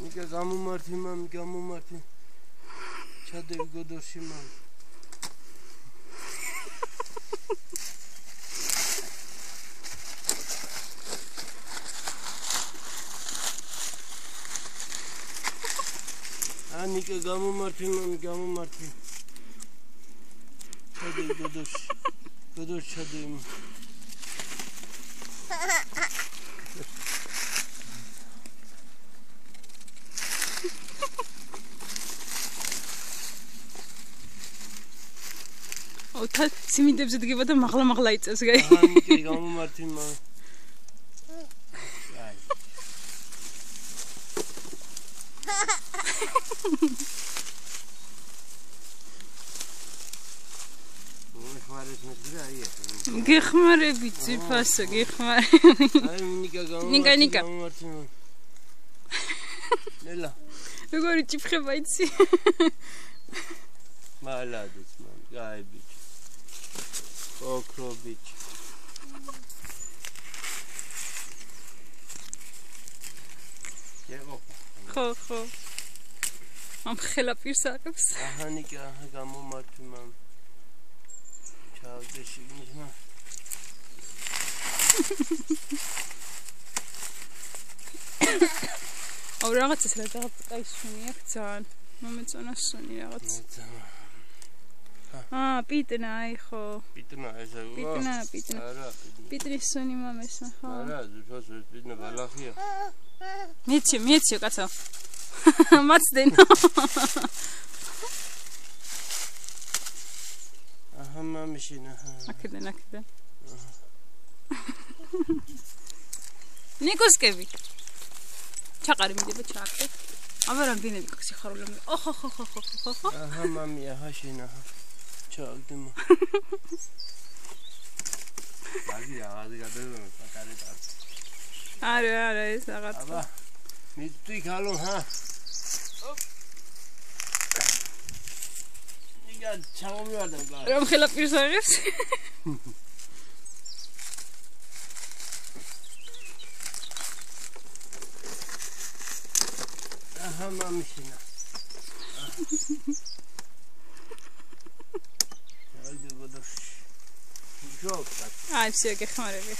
ნიკა გამომართი მამი, გამომართი. ჩადები გოდორში მამი. ნიკა გამომართი მამი, გამომართი. ჩადები გოდორში. გოდორში ჩადები. ოთა სიმინდებზე დგება და მაღლა იწევს გაი. ნიკა გამომართი მამი. გეხმარები ძიფასო, გეხმარები. ნიკა ნიკა. ნელა. როგორი ჭიფხება იცი? მალადეც მამი, გაი ბიჭი. ოქრო ბიჭი. ხო. ამ ხელა პირს აყებს. ნიკა, გამომართი მამი. ჩავდე შიგნით მა. აუ რაღაცას რა დაისუნი აქ ძალიან. მომეწონა სუნი რაღაც. პიტნა აი ხო. პიტნა ესა. პიტნა. არა, პიტნის სუნი მამესა ხო. არა, ძუძას პიტნა ბალახია. მიეციო კაცო. მაცდენო. მამიშინა. აქედან. ნიკოსკები. ჩაყარი მიდება ჩააკეთე. აბა რამდენები გქს ხარულები. ოხო. მამია ჰაშინა. ჩააგდემა. მაგი აღარ გადავა პატარეტა. არა ეს რაღაც. აბა მიწვი ხალო ჰა. ნიკა ჩამოვიარდა გა. რომ ხელა პირს აღებს. მამიშინა. აი, გოდოშ. აი, всё, გეხმარები.